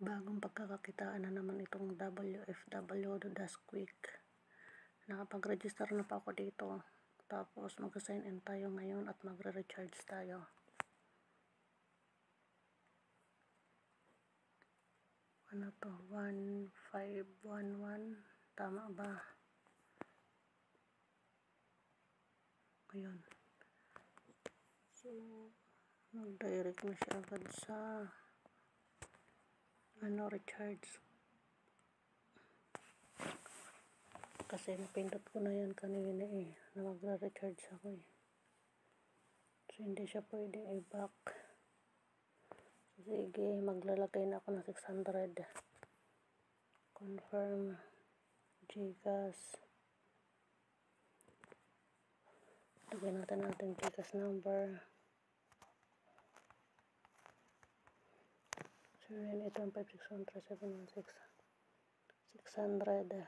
Bagong pagkakakitaan na naman itong WFW Dash Quick. Nakapag-register na pa ako dito. Tapos mag-sign in tayo ngayon at magre-recharge tayo. Ano to? 1511. Tama ba? Ayun. So, mag-direct na siya agad sa recharge. Kasi napindot ko na yan kanina na magre-recharge ako So, hindi siya pwedeng i-back. So, sige, maglalagay na ako ng 600. Confirm. Gcash. Lagay natin ating Gcash number. 098156137116. 600.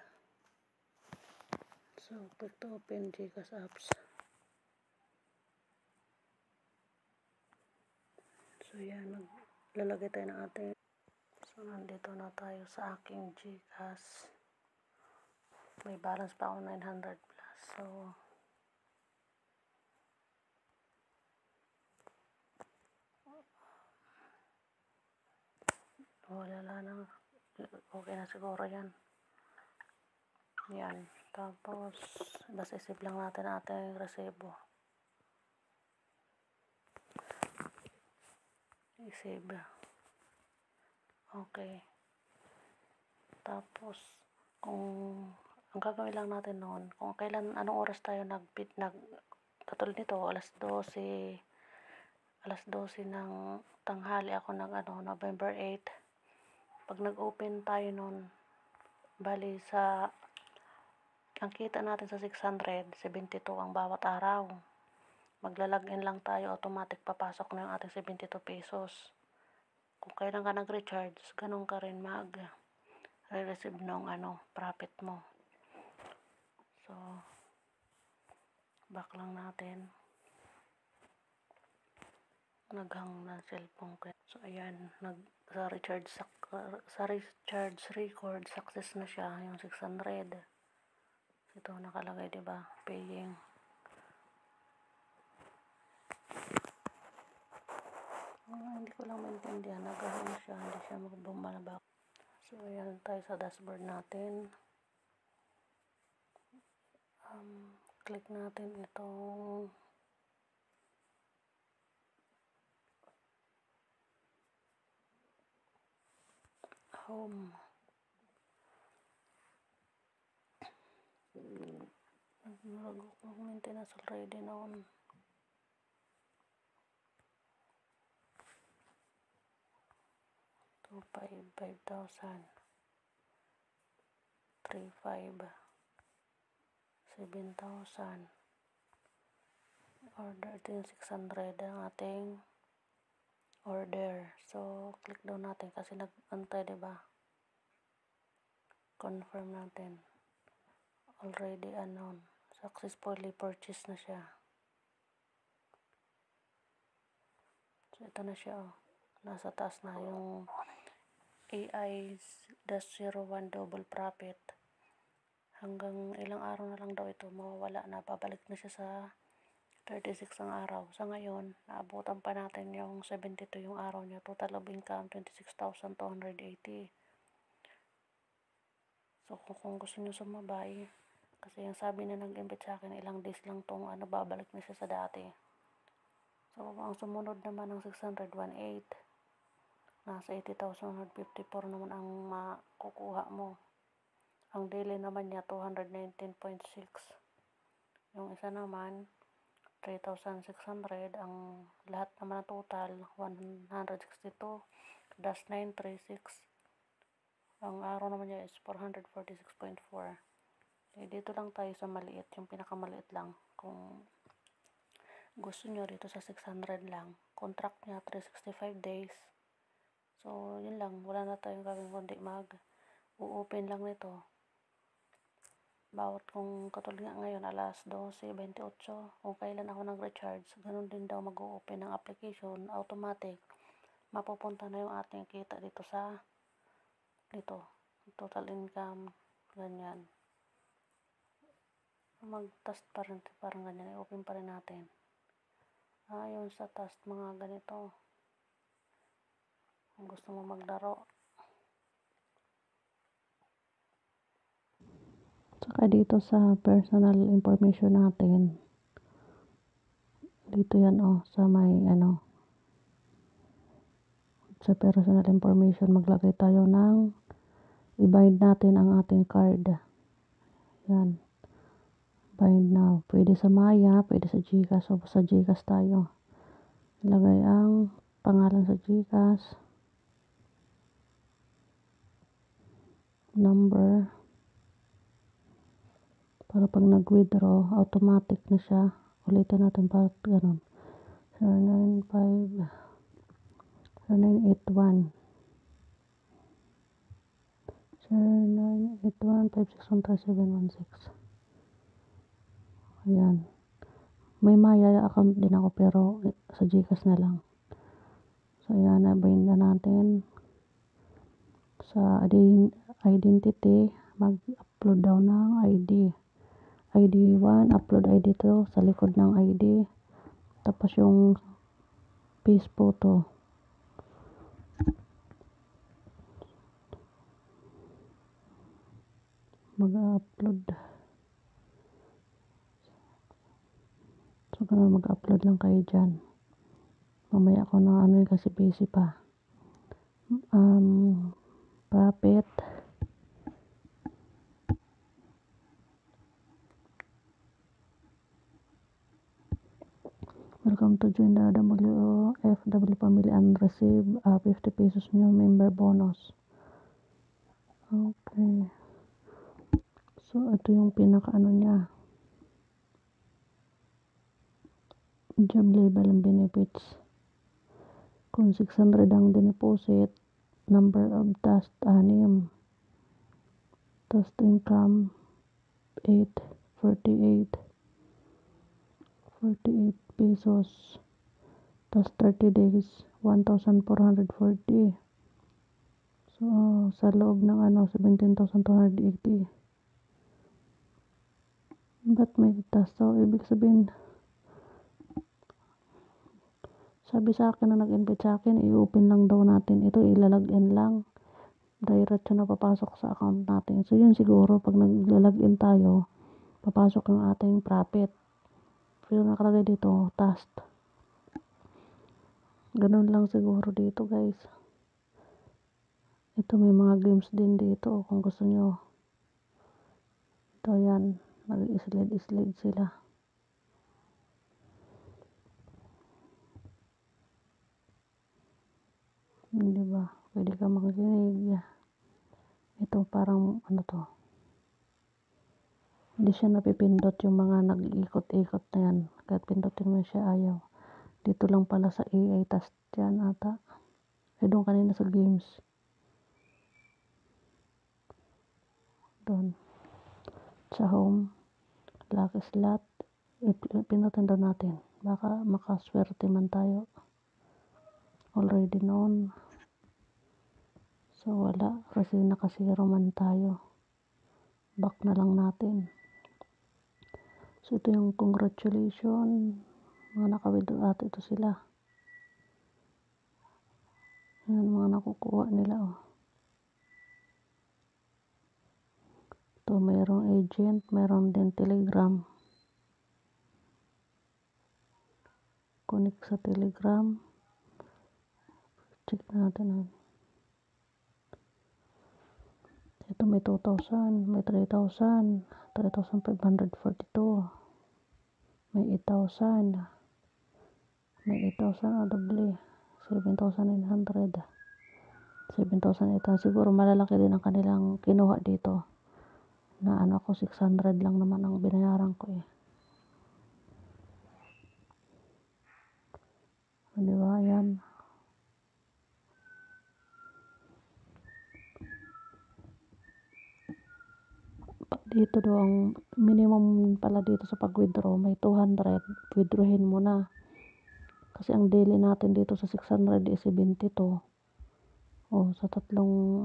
So, click to open Gcash apps. So, yan. Maglalagay tayo ng ating. So, nandito na tayo sa aking Gcash. May balance pa ako 900 plus. So, wala na. Okay na siguro yan. Yan. Tapos, basta isip lang natin ating resibo. I-save. Okay. Tapos, ang gagawin lang natin noon, kung kailan, anong oras tayo katulad nito, alas 12 ng tanghali ako November 8. Pag nag-open tayo noon, bali ang kita natin sa 672 ang bawat araw. Maglalagin lang tayo, automatic papasok na yung ating 72 pesos. Kung kailan ka nag-recharge, ganun ka rin re-receive ng profit mo. So, back lang natin. Naghang na cellphone ko. So, ayan, sa recharge record, success na siya, yung 600. Ito nakalagay, diba? Paying. Hindi ko lang maintindihan. Naghang siya, hindi siya bumalabak. So, ayan tayo sa dashboard natin. Click natin itong home. Maintenance already noon. So, 5,000. 3,500. 7,000. Order. Ito yung 600 ang ating order. So, click down natin kasi nag-antay, diba? Confirm natin. Already successfully purchased na siya. So, ito na siya, nasa taas na yung AI-01 double profit. Hanggang ilang araw na lang daw ito mawawala na, babalik na siya sa 36 ang araw. Sa ngayon, naabutan pa natin yung 72 yung araw niya. Total of income 26,280. So, kung gusto nyo sumabay, kasi yung sabi na nag-invite sa akin, ilang days lang tong babalik na siya sa dati. So, ang sumunod naman ng 601.8, nasa 80,154 naman ang makukuha mo. Ang daily naman niya, 219.6. Yung isa naman, 3,600. Ang lahat naman na total, 162.936. Ang araw naman niya is 446.4. Dito lang tayo sa maliit, yung pinakamaliit lang. Kung gusto nyo dito sa 600 lang, contract niya 365 days. So, yun lang, wala na tayong gagawin kundi mag-open lang nito. Bawat kung katulad nga ngayon, alas 12:28, kung kailan ako nag-recharge, ganun din daw mag-open ng application, automatic. Mapupunta na yung ating kita dito sa dito, total income, ganyan. Mag-task pa rin, parang ganyan, i-open pa rin natin. Yung sa task, mga ganito. Kung gusto mo maglaro. Saka dito sa personal information natin, dito yan sa may sa personal information, maglagay tayo ng i-bind natin ang ating card. Yan. Bind now. Pwede sa Maya, pwede sa GCash, o sa GCash tayo. Ilagay ang pangalan sa GCash. Number. Para pag nag-withdraw, automatic na siya. Ulitin natin para ganun. 0981 0981-561-3716. Ayan. May Maya account din ako pero sa GCash na lang. So ayan, na-bind na natin. Sa identity, mag-upload daw ng ID. ID 1, upload ID 2 sa likod ng ID. Tapos yung face photo. Mag-upload. So, ganun, mag-upload lang kayo dyan. Mamaya ako na kasi busy pa. Profit. Welcome to join the WFW family and receive 50 pesos new member bonus. Okay. So, ito yung pinaka niya. Job level and benefits. Kung 600 ang dineposit, number of task 6. Task income 48 pesos. Task 30 days 1,440. So, sa loob ng 17,280. Ba't may task? So, ibig sabihin, sabi sa akin na nag-invite sa akin, i-open lang daw natin. Ito, ilalagin lang. Diretso na papasok sa account natin. So, yun siguro, pag nag-login tayo, papasok ang ating profit. Pero nakalagay dito, task. Ganun lang siguro dito, guys. Ito, may mga games din dito, kung gusto nyo. Ito, yan. Nag-slide sila. Diba? Pwede ka makinig. Ito parang to. Hindi siya napipindot yung mga nag-iikot-ikot na yan. Kahit pindutin mo siya, ayaw. Dito lang pala sa AI task yan ata. Doon kanina sa games. Doon. Sa home. Lucky slot. Pindutin doon natin. Baka makaswerte man tayo. Already known. So, wala. Kasi nakasiro man tayo. Back na lang natin. So, ito yung congratulations. Mga naka-withdraw at ito sila. Ayan, mga nakukuha nila. Ito, mayroong agent. Mayroong din telegram. Connect sa telegram. Check natin. Ito may 2,000, may 3,000, 3,542, may 8,000, may 8,000 doble, 7,900, 7,800. Siguro malalaki din ang kanilang kinuha dito. Na ako 600 lang naman ang binayaran ko eh. Diba? Yan. Dito daw ang minimum pala dito sa pag-withdraw, may 200, withdrawin mo na. Kasi ang daily natin dito sa 600 is 72. O sa tatlong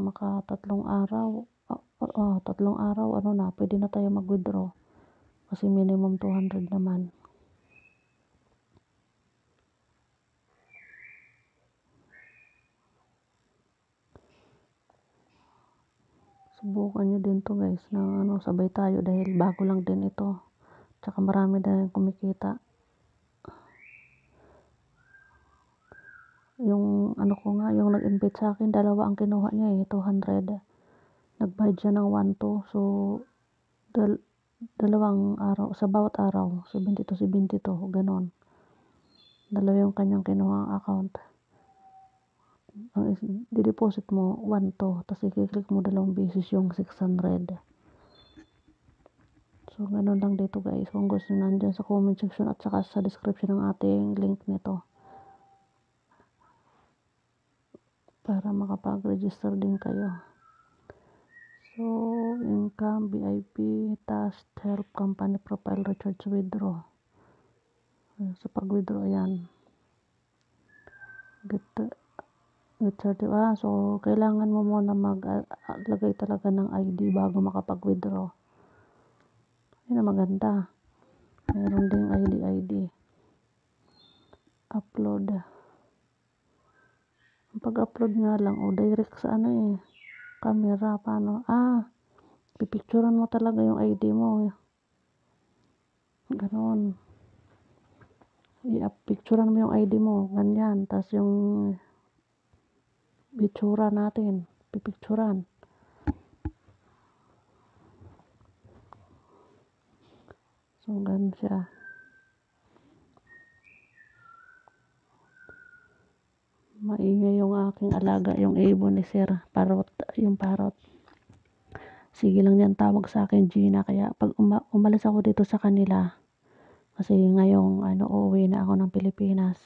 araw, 3 araw ano na, pwede na tayo mag-withdraw. Kasi minimum 200 naman. Subukan nyo din to guys na sabay tayo dahil bago lang din ito. Tsaka marami din kumikita. Yung ko nga, yung nag-invite sa akin, 2 ang kinuha niya 200. Nagbayad siya ng 1-2. So, dalawang araw, sa bawat araw, 70 to 72, ganon. 2 yung kanyang kinuha account. Ang di-deposit mo, 1-2. Tapos i-click mo 2 beses yung 600. So, ganun lang dito guys. Kung gusto nyo, nandyan sa comment section at saka sa description ng ating link nito. Para makapag-register din kayo. So, income, VIP, task, help, company profile, recharge, withdraw. Sa pag-withdraw, ayan. Get certificate. So, kailangan mo muna maglagay talaga ng ID bago makapag-withdraw. Yan ang maganda. Meron ding ID. Upload. Pag-upload nga lang, direct sa camera, paano? Pipicturean mo talaga yung ID mo. Ganon. I-picturean mo yung ID mo, ganyan. Tapos yung itsura natin, pipicturean. So, ganun siya. Maingay yung aking alaga, yung ibon ni Sir. Yung parrot. Sige lang yan tawag sa akin, Gina. Kaya pag umalis ako dito sa kanila, kasi ngayong uuwi na ako ng Pilipinas,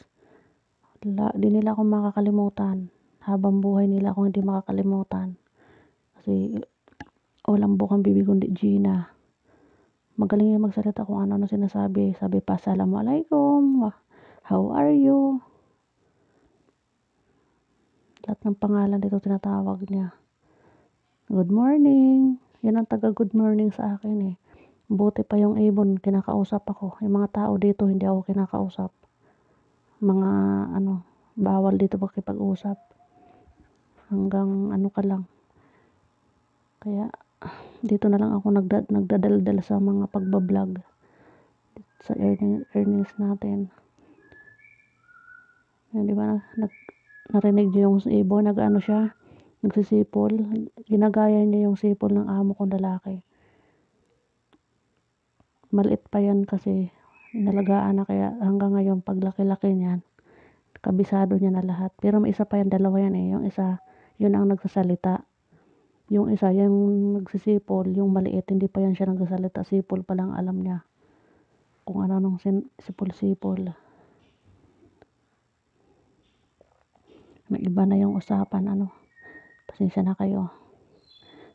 di nila ako makakalimutan. Habang buhay nila ako hindi makakalimutan. Kasi walang bukang bibig kundi Gina. Magaling yung magsalita kung ano sinasabi. Sabi pa, Assalamualaikum, how are you? Lahat ng pangalan dito tinatawag niya. Good morning. Yan ang taga good morning sa akin Buti pa yung ibon, kinakausap ako. Yung mga tao dito, hindi ako kinakausap. Mga bawal dito makipag-usap. Hanggang ka lang. Kaya, dito na lang ako nagdadaldal sa mga pagbablog. Sa earnings natin. Yan, di ba? Narinig niyo yung ibon, siya, nagsisipol. Ginagaya niya yung sipol ng amo kong lalaki. Maliit pa yan kasi inalagaan na, kaya hanggang ngayon paglaki-laki niyan, kabisado niya na lahat. Pero may isa pa yan, 2 yan Yung isa, yun ang nagsasalita. Yung isa, yung nagsisipol, yung maliit, hindi pa yan siya nagsasalita. Sipol pa lang alam niya. Kung ano nung sipol-sipol. May iba na yung usapan, pasensya na kayo.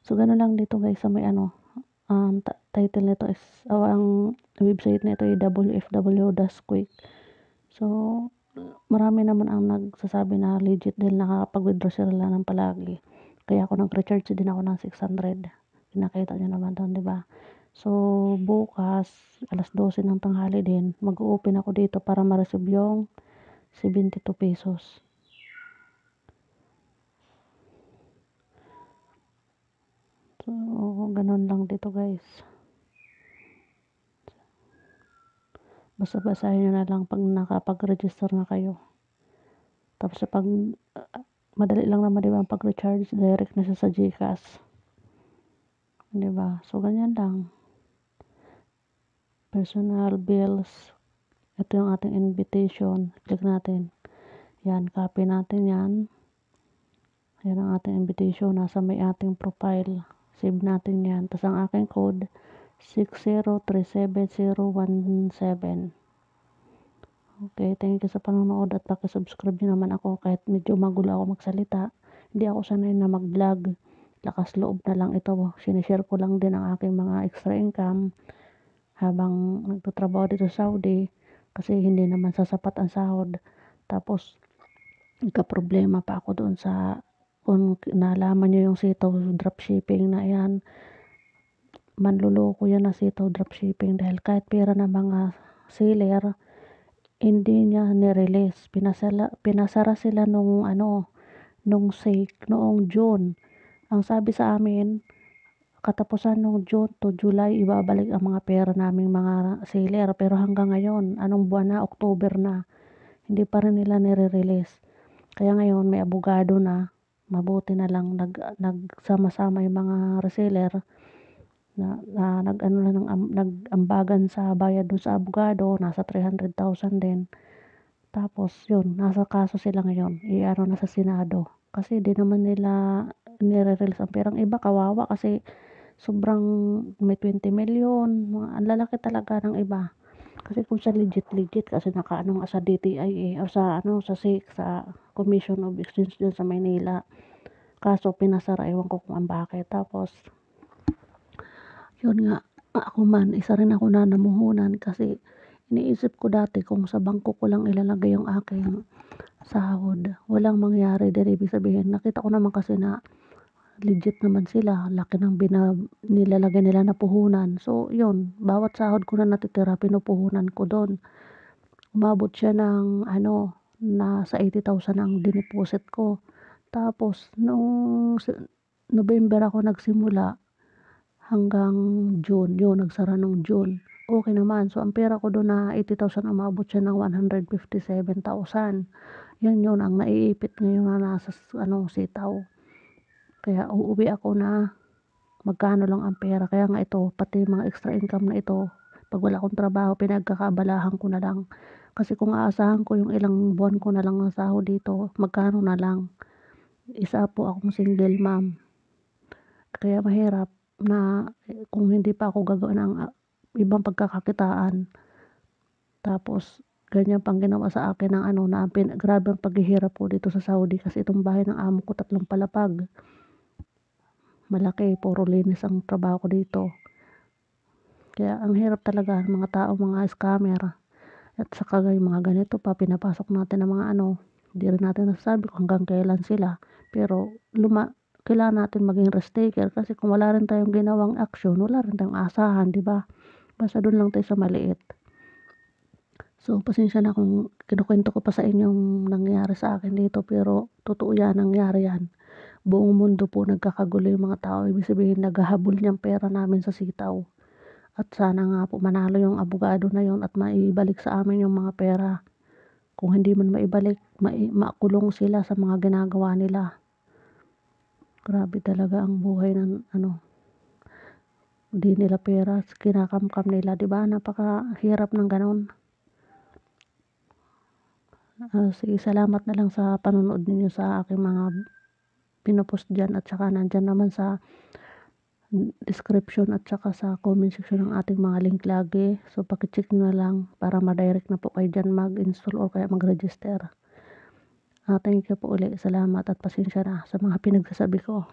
So, gano'n lang dito guys sa may title nito is, ang website nito ay wfw.quick. So, marami naman ang nagsasabi na legit dahil nakakapag-withdraw sila ng palagi. Kaya ako nag-recharge din ako ng 600. Pinakita nyo naman doon, di ba? So, bukas, alas 12 ng tanghali din, mag-open ako dito para ma-receive yung 72 pesos. So, ganun lang dito guys. Basta basahin nyo na lang pag nakapag-register na kayo. Tapos madali lang naman diba ang pag-recharge, direct na siya sa GCash. Diba? So, ganyan lang. Personal bills. Ito yung ating invitation. Click natin. Yan, copy natin yan. Yan ang ating invitation. Nasa may ating profile. Save natin yan. Tapos ang aking code, 6037017. Okay, thank you sa panonood at pakisubscribe nyo naman ako kahit medyo magulo ako magsalita. Hindi ako sanay na mag-vlog. Lakas loob na lang ito. Sinishare ko lang din ang aking mga extra income habang nagtatrabaho dito sa Saudi kasi hindi naman sasapat ang sahod. Tapos, nagka-problema pa ako doon sa kung nalaman niyo yung sitaw dropshipping na yan, manloloko yan na sitaw dropshipping dahil kahit pera ng mga seller, hindi niya ni-release. Pinasara sila nung sake noong June. Ang sabi sa amin, katapusan nung June to July, ibabalik ang mga pera naming mga seller. Pero hanggang ngayon, anong buwan na? October na. Hindi pa rin nila nire-release. Kaya ngayon, may abogado na. Mabuti na lang nagsama-sama yung mga reseller na nag-ambagan sa bayad dun sa abogado, nasa 300,000 din. Tapos yun, nasa kaso sila ngayon, iano na sa Senado. Kasi di naman nila nire-release ang perang iba, kawawa kasi sobrang may 20 million, ang lalaki talaga ng iba. Kasi kung sa legit kasi nakaano nga sa DTI o sa SEC, sa Commission of Exchange dyan sa Maynila. Kaso pinasara, ewan ko kung ang bakit. Tapos yun nga, ako man, isa rin ako na namuhunan kasi iniisip ko dati kung sa bangko ko lang ilalagay yung aking sahod, walang mangyari din. Ibig sabihin, nakita ko naman kasi na legit naman sila, laki ng nilalagay nila na puhunan. So yun, bawat sahod ko na natitira, pinupuhunan ko doon. Umabot siya ng nasa 80,000 ang dineposit ko. Tapos noong November ako nagsimula hanggang June, yun nagsara nung June. Okay naman. So ang pera ko doon na 80,000, umabot siya ng 157,000. Yun ang naiipit ngayon na nasa sitaw. Kaya uuwi ako na magkano lang ang pera. Kaya nga ito, pati mga extra income na ito, pag wala akong trabaho, pinagkakabalahan ko na lang. Kasi kung aasahan ko yung ilang buwan ko na lang ng sahod dito, magkano na lang. Isa po akong single mom. Kaya mahirap na kung hindi pa ako gagawa ng ibang pagkakakitaan. Tapos ganyan pang ginawa sa akin ng grabe ang paghihirap po dito sa Saudi kasi itong bahay ng amo ko 3 palapag. Malaki, puro linis ang trabaho ko dito. Kaya ang hirap talaga ng mga tao, mga scammer. At saka yung mga ganito pa, pinapasok natin ng mga hindi rin natin nasasabi kung hanggang kailan sila. Pero kailangan natin maging risk taker kasi kung wala rin tayong ginawang action, wala rin tayong asahan, di ba? Basta doon lang tayo sa maliit. So, pasensya na kung kinukwento ko pa sa inyong nangyari sa akin dito, pero totoo yan, nangyari yan. Buong mundo po nagkakagulo yung mga tao. Ibig sabihin, naghahabol niyang pera namin sa sitaw. At sana nga po manalo yung abogado na yon at maibalik sa amin yung mga pera. Kung hindi man maibalik, makulong sila sa mga ginagawa nila. Grabe talaga ang buhay ng di nila pera, kinakamkam nila, di ba? Napakahirap ng ganon. Sige, salamat na lang sa panonood ninyo sa aking mga pinopost dyan, at saka nandyan naman sa description at saka sa comment section ng ating mga link lagi. So pakicheck nyo na lang para ma-direct na po kayo dyan mag-install o kaya mag-register. Thank you po ulit. Salamat at pasensya na sa mga pinagsasabi ko.